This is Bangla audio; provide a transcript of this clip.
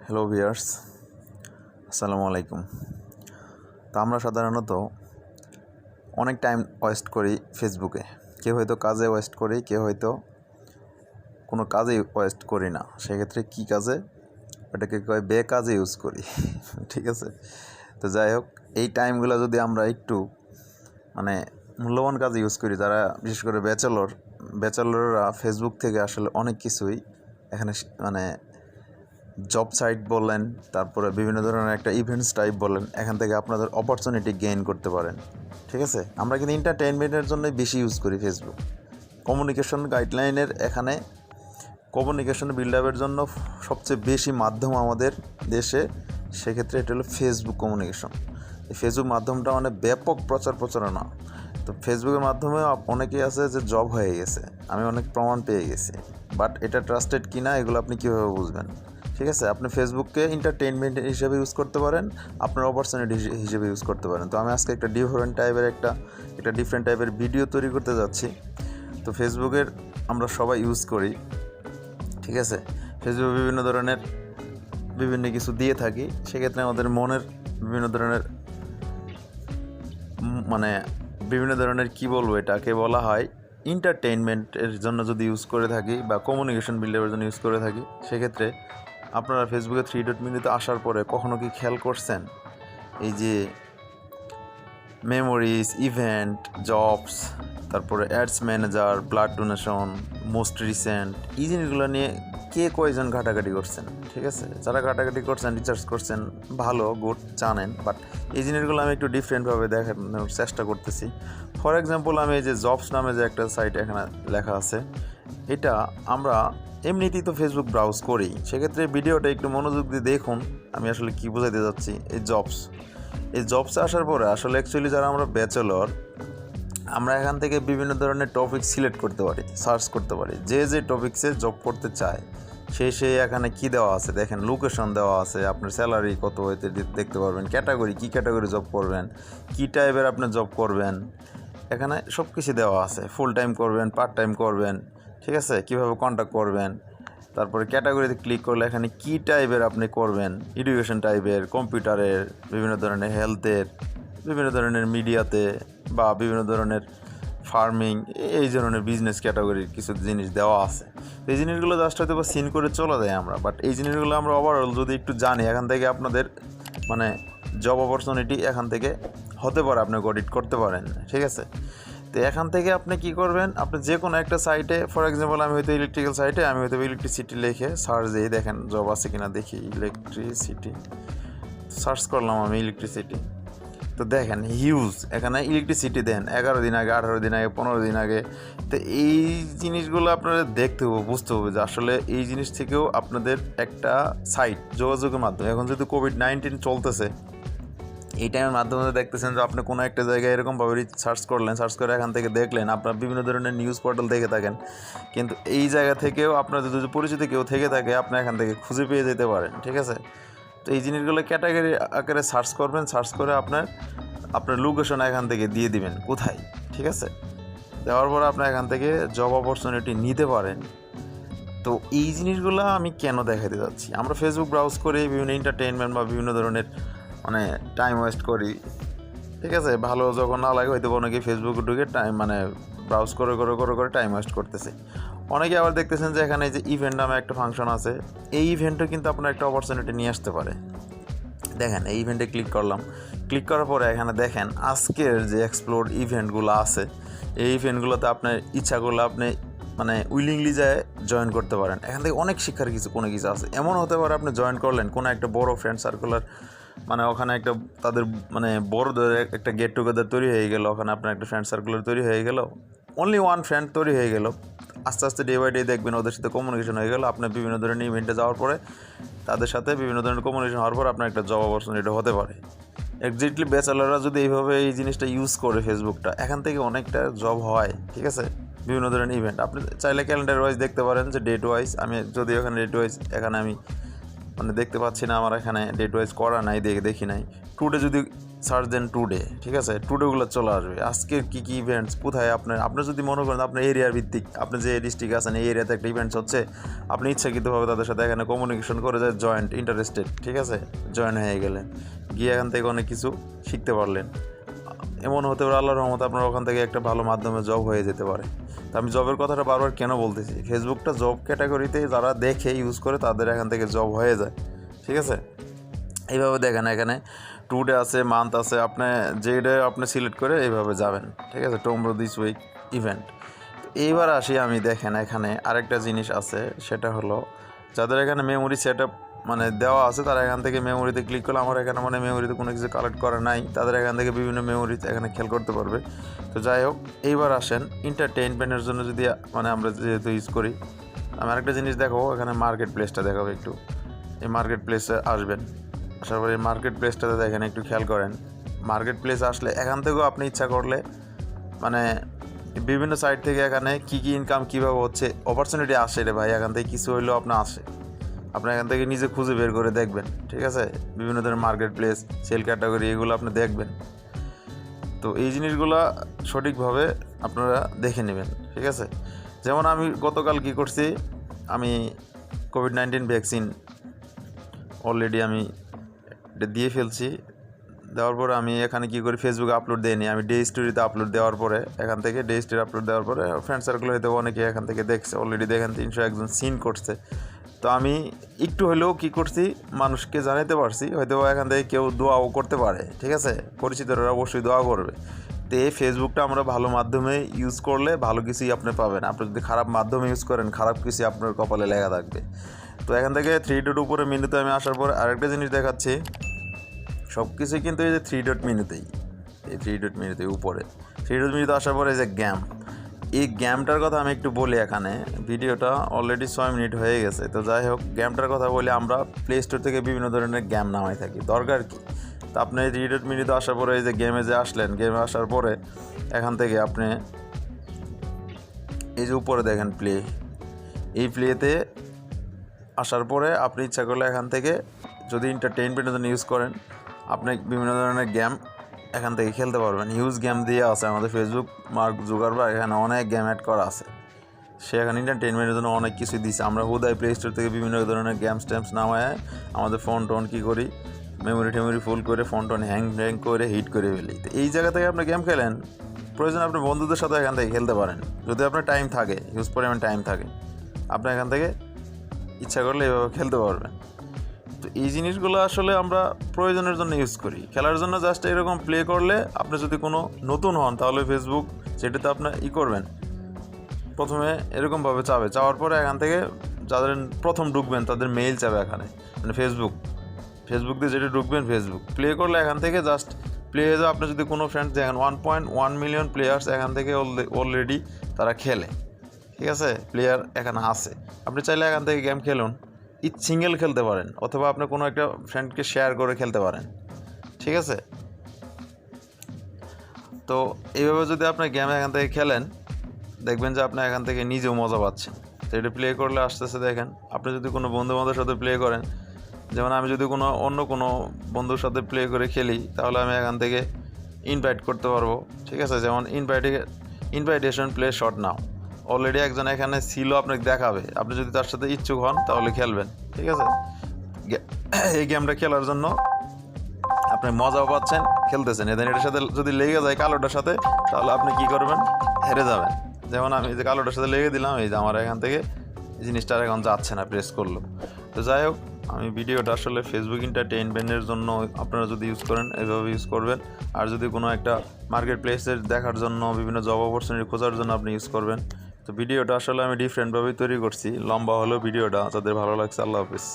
হ্যালো ভিউয়ার্স, আসসালামু আলাইকুম। তো আমরা সাধারণত অনেক টাইম ওয়েস্ট করি ফেসবুকে। কেউ হয়তো কাজে ওয়েস্ট করি, কেউ হয়তো কোনো কাজেই ওয়েস্ট করি না। সেক্ষেত্রে কী কাজে? ওটাকে কয় বেকাজে ইউজ করি। ঠিক আছে? তো যাই হোক, এই টাইমগুলো যদি আমরা একটু মূল্যবান কাজে ইউজ করি, যারা বিশেষ করে ব্যাচেলররা ফেসবুক থেকে আসলে অনেক কিছুই এখানে জব সাইট বললেন, তারপরে বিভিন্ন ধরনের একটা ইভেন্টস টাইপ বলেন, এখান থেকে আপনাদের অপরচুনিটি গেইন করতে পারেন। ঠিক আছে? আমরা কিন্তু এন্টারটেইনমেন্টের জন্যই বেশি ইউজ করি ফেসবুক। কমিউনিকেশন গাইডলাইনের এখানে কমিউনিকেশন বিল্ড আপের জন্য সবচেয়ে বেশি মাধ্যম আমাদের দেশে, সেক্ষেত্রে এটা হলো ফেসবুক কমিউনিকেশন। এই ফেসবুক মাধ্যমটা ব্যাপক প্রচারণা। তো ফেসবুকের মাধ্যমে অনেকেই আছে যে জব হয়ে গেছে, আমি অনেক প্রমাণ পেয়ে গেছি। বাট এটা ট্রাস্টেড কিনা এগুলো আপনি কীভাবে বুঝবেন? ঠিক আছে, আপনি ফেসবুককে এন্টারটেইনমেন্ট হিসেবে ইউজ করতে পারেন, আপনার অপরচুনিটি হিসেবে ইউজ করতে পারেন। তো আমি আজকে একটা ডিফারেন্ট টাইপের ভিডিও তৈরি করতে যাচ্ছি। তো ফেসবুকের আমরা সবাই ইউজ করি। ঠিক আছে, ফেসবুকে বিভিন্ন কিছু দিয়ে থাকি। সেক্ষেত্রে আমাদের মনের বিভিন্ন ধরনের কী বলবো, এটাকে বলা হয় এন্টারটেইনমেন্টের জন্য যদি ইউজ করে থাকি বা কমিউনিকেশন বিল্ডের জন্য ইউজ করে থাকি, সেক্ষেত্রে আপনারা ফেসবুকে 3 ডট মেনুতে আসার পরে কখনো কি খেয়াল করছেন এই যে মেমোরিজ, ইভেন্ট, জবস, তারপরে ads manager, blood donation, most recent, এই জিনিসগুলো নিয়ে কে কয়জন ঘাটাঘাটি করছেন? ঠিক আছে, যারা ঘাটাঘাটি করছেন, রিসার্চ করছেন, ভালো গুড জানেন। বাট এই জিনিসগুলো আমি একটু ডিফারেন্টভাবে দেখানোর চেষ্টা করতেছি। ফর এক্সাম্পল, আমি এই যে জবস নামে যে একটা সাইট এখানে লেখা আছে, এটা আমরা এমনিতেই তো ফেসবুক ব্রাউজ করি। সেক্ষেত্রে ভিডিওটা একটু মনোযোগ দিয়ে দেখুন আমি আসলে কী বোঝাতে যাচ্ছি। এই জবসে আসার পরে আসলে অ্যাকচুয়ালি যারা আমরা ব্যাচেলর, আমরা এখান থেকে বিভিন্ন ধরনের টপিক সিলেক্ট করতে পারি, সার্চ করতে পারি। যে টপিক্সে জব করতে চায় সে এখানে কি দেওয়া আছে দেখেন, লোকেশন দেওয়া আছে, আপনার স্যালারি কত হইতে দেখতে পারবেন, ক্যাটাগরি কী ক্যাটাগরি জব করবেন, কী টাইপের আপনি জব করবেন, এখানে সব কিছু দেওয়া আছে। ফুল টাইম করবেন, পার্ট টাইম করবেন, ঠিক আছে, কীভাবে কন্ট্যাক্ট করবেন। তারপরে ক্যাটাগরিতে ক্লিক করলে এখানে কী টাইপের আপনি করবেন, এডুকেশন টাইপের, কম্পিউটারের, বিভিন্ন ধরনের হেলথের, বিভিন্ন ধরনের মিডিয়াতে বা বিভিন্ন ধরনের ফার্মিং, এই ধরনের বিজনেস ক্যাটাগরির কিছু জিনিস দেওয়া আছে। এই জিনিসগুলো জাস্ট হয়তো বা সিন করে চলে যায় আমরা। বাট এই জিনিসগুলো আমরা ওভারঅল যদি একটু জানি, এখান থেকে আপনাদের জব অপরচুনিটি এখান থেকে হতে পারে, আপনি অডিট করতে পারেন। ঠিক আছে, তো এখান থেকে আপনি কি করবেন, আপনি যে কোনো একটা সাইটে, ফর এক্সাম্পল আমি হয়তো ইলেকট্রিক্যাল সাইটে আমি হয়তো ইলেকট্রিসিটি লিখে সার্চ দিয়ে দেখেন জব আছে কিনা দেখি। ইলেকট্রিসিটি সার্চ করলাম আমি ইলেকট্রিসিটি, তো দেখেন হিউজ এখানে ইলেকট্রিসিটি দেন 11 দিন আগে, 18 দিন আগে, 15 দিন আগে। তো এই জিনিসগুলো আপনাদের দেখতে হবে, বুঝতে হবে যে আসলে এই জিনিস থেকেও আপনাদের একটা সাইট যোগাযোগের মাধ্যমে, এখন যেহেতু কোভিড-19 চলতেছে, এই টাইমের মাধ্যমে দেখতেছেন যে আপনি কোনো একটা জায়গায় এরকমভাবে সার্চ করে এখান থেকে দেখলেন, আপনার বিভিন্ন ধরনের নিউজ পোর্টাল দেখে থাকেন, কিন্তু এই জায়গা থেকেও আপনাদের যদি পরিচিত কেউ থেকে থাকে, আপনি এখান থেকে খুঁজে পেয়ে যেতে পারেন। ঠিক আছে, তো এই জিনিসগুলো ক্যাটাগরি আকারে সার্চ করবেন, সার্চ করে আপনার লোকেশন এখান থেকে দিয়ে দিবেন কোথায়। ঠিক আছে, দেওয়ার পর আপনি এখান থেকে জব অপরচুনিটি নিতে পারেন। তো এই জিনিসগুলো আমি কেন দেখাতে যাচ্ছি, আমরা ফেসবুক ব্রাউজ করে বিভিন্ন এন্টারটেইনমেন্ট বা বিভিন্ন ধরনের টাইম ওয়েস্ট করি। ঠিক আছে, ভালো যখন না লাগে হয়তো অনেকে ফেসবুকে ঢুকে টাইম ব্রাউজ করে টাইম ওয়েস্ট করতেছে। অনেকে আবার দেখতেছেন যে এখানে যে ইভেন্ট নামে একটা ফাংশন আছে, এই ইভেন্টও কিন্তু আপনার একটা অপরচুনিটি নিয়ে আসতে পারে। দেখেন, এই ইভেন্টে ক্লিক করার পরে এখানে দেখেন আজকের যে এক্সপ্লোর ইভেন্টগুলো আছে, এই ইভেন্টগুলোতে আপনার ইচ্ছা করলে আপনি উইলিংলি যায় জয়েন করতে পারেন। এখান থেকে অনেক শিক্ষার কোনো কিছু আছে। এমন হতে পারে আপনি জয়েন করলেন কোনো একটা বড় ফ্রেন্ড সার্কুলার, ওখানে একটা তাদের বড় একটা গেট টুগেদার তৈরি হয়ে গেল, ওখানে আপনার একটা ফ্রেন্ড সার্কুলার তৈরি হয়ে গেল, অনলি ওয়ান ফ্রেন্ড তৈরি হয়ে গেল। আস্তে আস্তে ডে বাই ডে দেখবেন ওদের সাথে কমিউনিকেশন হয়ে গেল। আপনার বিভিন্ন ধরনের ইভেন্টে যাওয়ার পরে তাদের সাথে বিভিন্ন ধরনের কমিউনিকেশন হওয়ার পর আপনার একটা জব অপরচুনিটি হতে পারে। এক্স্যাক্টলি ব্যাচেলাররা যদি এইভাবে এই জিনিসটা ইউজ করে ফেসবুকটা, এখান থেকে অনেকটা জব হয়। ঠিক আছে, বিভিন্ন ধরনের ইভেন্ট আপনি চাইলে ক্যালেন্ডার ওয়াইজ দেখতে পারেন যে ডেট ওয়াইজ। আমি যদি এখানে ডেট ওয়াইজ এখানে আমি মানে দেখতে পাচ্ছি না আমার এখানে ডেট ওয়াইজ করা নাই, দেখি নাই। টুডে যদি সার্চ দেন টুডে, ঠিক আছে, টুডেগুলো চলে আসবে আজকের কী কী ইভেন্টস কোথায়। আপনার যদি মনে করেন আপনার এরিয়ার ভিত্তিক, আপনি যে ডিস্ট্রিক্ট আছেন এই এরিয়াতে একটা ইভেন্টস হচ্ছে, আপনি ইচ্ছাকৃতভাবে তাদের সাথে এখানে কমিউনিকেশন করে যায় জয়েন্ট ইন্টারেস্টেড, ঠিক আছে, জয়েন হয়ে গেলেন, গিয়ে এখান থেকে অনেক কিছু শিখতে পারলেন। এমন হতে পারে আল্লাহর রহমতে আপনার ওখান থেকে একটা ভালো মাধ্যমে জব হয়ে যেতে পারে। তো আমি জবের কথাটা বারবার কেন বলতেছি, ফেসবুকটা জব ক্যাটাগরিতে যারা দেখে ইউজ করে তাদের এখান থেকে জব হয়ে যায়, ঠিক আছে। এইভাবে দেখেন এখানে টুডে আছে, মান্থ আছে, আপনি যেটা আপনি সিলেক্ট করে এইভাবে যাবেন, ঠিক আছে, টুমরো, দিস উইক, ইভেন্ট। এইবার আসি আমি, দেখেন এখানে আরেকটা জিনিস আছে, সেটা হলো যাদের এখানে মেমোরি সেট আপ মানে দেওয়া আছে তারা এখান থেকে মেমোরিতে ক্লিক করলে, আমার এখানে মানে মেমোরিতে কোনো কিছু কালেক্ট করা নাই, তাদের এখান থেকে বিভিন্ন মেমোরিতে এখানে খেয়াল করতে পারবে। তো যাই হোক, এইবার আসেন এন্টারটেইনমেন্টের জন্য যদি মানে আমরা যেহেতু ইউজ করি, আমি আরেকটা জিনিস দেখাবো, এখানে মার্কেট প্লেসটা দেখাবো একটু। এই মার্কেট প্লেসে আসবেন, আসার পরে মার্কেট প্লেসটাতে দেখেন, একটু খেয়াল করেন। মার্কেট প্লেস আসলে এখান থেকেও আপনি ইচ্ছা করলে মানে বিভিন্ন সাইট থেকে এখানে কী কী ইনকাম কীভাবে হচ্ছে অপরচুনিটি আসে রে ভাই, এখান থেকে কিছু হইলেও আপনার আসে, আপনি এখান থেকে নিজে খুঁজে বের করে দেখবেন, ঠিক আছে। বিভিন্ন ধরনের মার্কেট প্লেস, সেল ক্যাটাগরি, এগুলো আপনি দেখবেন। তো এই জিনিসগুলো সঠিকভাবে আপনারা দেখে নেবেন, ঠিক আছে। যেমন আমি গতকাল কী করছি, আমি কোভিড-19 ভ্যাকসিন অলরেডি আমি এটা দিয়ে ফেলছি। দেওয়ার পরে আমি এখানে কী করি, ফেসবুকে আপলোড দিইনি, আমি ডে স্টোরিতে আপলোড দেওয়ার পরে এখান থেকে ডে স্টোরি আপলোড দেওয়ার পরে ফ্রেন্ড সার্কেল হয়তো অনেকে এখান থেকে দেখছে, অলরেডি দেখেন 301 সিন করছে। তো আমি একটু হলেও কী করছি, মানুষকে জানাতে পারছি, হয়তো এখান থেকে কেউ দোয়াও করতে পারে, ঠিক আছে, পরিচিতরা অবশ্যই দোয়া করবে। তো এই ফেসবুকটা আমরা ভালো মাধ্যমে ইউজ করলে ভালো কিছুই আপনি পাবেন, আপনি যদি খারাপ মাধ্যমে ইউজ করেন খারাপ কিছুই আপনার কপালে লেখা থাকবে। তো এখান থেকে 3 ডট উপরে মেনুতে আমি আসার পর আরেকটা জিনিস দেখাচ্ছি, সব কিছুই কিন্তু এই যে 3 ডট মেনুতেই, এই 3 ডট মেনুতেই উপরে 3 ডট মেনুতে আসার পরে এই যে গেম, এই গেমটার কথা আমি একটু বলি। এখানে ভিডিওটা অলরেডি 6 মিনিট হয়ে গেছে। তো যাই হোক, গেমটার কথা বলি, আমরা প্লে স্টোর থেকে বিভিন্ন ধরনের গেম নামাই থাকি, দরকার কি। তো আপনি এই 3 ডট মেনুতে আসার পরে এই যে গেমে যে আসলেন, গেমে আসার পরে এখান থেকে আপনি এই যে উপরে দেখেন প্লে, এই প্লেতে আসার পরে আপনি ইচ্ছা করলে এখান থেকে যদি এন্টারটেইনমেন্টের জন্য ইউজ করেন, আপনি বিভিন্ন ধরনের গেম এখান থেকে খেলতে পারবেন। হিউজ গেম দিয়ে আছে আমাদের ফেসবুক মার্ক জুকারবার্গ, এখানে অনেক গেম অ্যাড করা আছে, সে এখানে এন্টারটেইনমেন্টের জন্য অনেক কিছু দিচ্ছে। আমরা হুদাই প্লে স্টোর থেকে বিভিন্ন ধরনের গেমস টেমস নামায় আমাদের ফোন টোন কী করি, মেমোরি ফুল করে ফোন টোন হ্যাং করে হিট করে ফেলি। তো এই জায়গা থেকে আপনি গেম খেলেন, প্রয়োজন আপনি বন্ধুদের সাথে এখান থেকে খেলতে পারেন, যদি আপনার টাইম থাকে, হিউজ পরিমাণ টাইম থাকে, আপনি এখান থেকে ইচ্ছা করলে এভাবে খেলতে পারবেন। তো এই জিনিসগুলো আসলে আমরা প্রয়োজনের জন্য ইউজ করি, খেলার জন্য জাস্ট এরকম প্লে করলে। আপনি যদি কোনো নতুন হন তাহলে ফেসবুক যেটাতে আপনার করবেন, প্রথমে এরকমভাবে চাওয়ার পরে এখান থেকে যাদের প্রথম ঢুকবেন তাদের মেইল চাবে এখানে, মানে ফেসবুক দিয়ে যেটা ঢুকবেন, ফেসবুক প্লে করলে এখান থেকে জাস্ট প্লে হয়ে যাবে। আপনি যদি কোনো ফ্রেন্ড দেখেন 1.1 মিলিয়ন প্লেয়ার্স এখান থেকে অলরেডি তারা খেলে, ঠিক আছে, প্লেয়ার এখানে আছে। আপনি চাইলে এখান থেকে গেম খেলুন, সিঙ্গেল খেলতে পারেন, অথবা আপনি কোনো একটা ফ্রেন্ডকে শেয়ার করে খেলতে পারেন, ঠিক আছে। তো এইভাবে যদি আপনি গেম এখান থেকে খেলেন, দেখবেন যে আপনি এখান থেকে নিজেও মজা পাচ্ছেন। তো এটা প্লে করলে আসতেছে দেখেন, আপনি যদি কোনো বন্ধুবান্ধবের সাথে প্লে করেন, যেমন আমি যদি অন্য কোনো বন্ধুর সাথে প্লে করে খেলি, তাহলে আমি এখান থেকে ইনভাইট করতে পারবো, ঠিক আছে। যেমন ইনভাইটেশন প্লে শর্ট নাও, অলরেডি একজন এখানে ছিল, আপনাকে দেখাবে, আপনি যদি তার সাথে ইচ্ছুক হন তাহলে খেলবেন, ঠিক আছে। এই গেমটা খেলার জন্য আপনি মজাও পাচ্ছেন, খেলতেছেন, এটার সাথে যদি লেগে যায় কালোটার সাথে, তাহলে আপনি কি করবেন, হেরে যাবেন। যেমন আমি যে কালোটার সাথে লেগে দিলাম, এই যে আমার এখান থেকে জিনিসটা এখন যাচ্ছে না, প্রেস করলো। তো যাই হোক, আমি ভিডিওটা আসলে ফেসবুক এন্টারটেইনমেন্টের জন্য আপনারা যদি ইউজ করেন এইভাবে ইউজ করবেন, আর যদি কোনো একটা মার্কেট প্লেসের দেখার জন্য, বিভিন্ন জব অপরচুনিটি খোঁজার জন্য আপনি ইউজ করবেন। তো ভিডিওটা আসলে আমি ডিফারেন্টভাবেই তৈরি করছি, লম্বা হলেও ভিডিওটা যাদের ভালো লাগছে। আল্লাহ হাফিজ।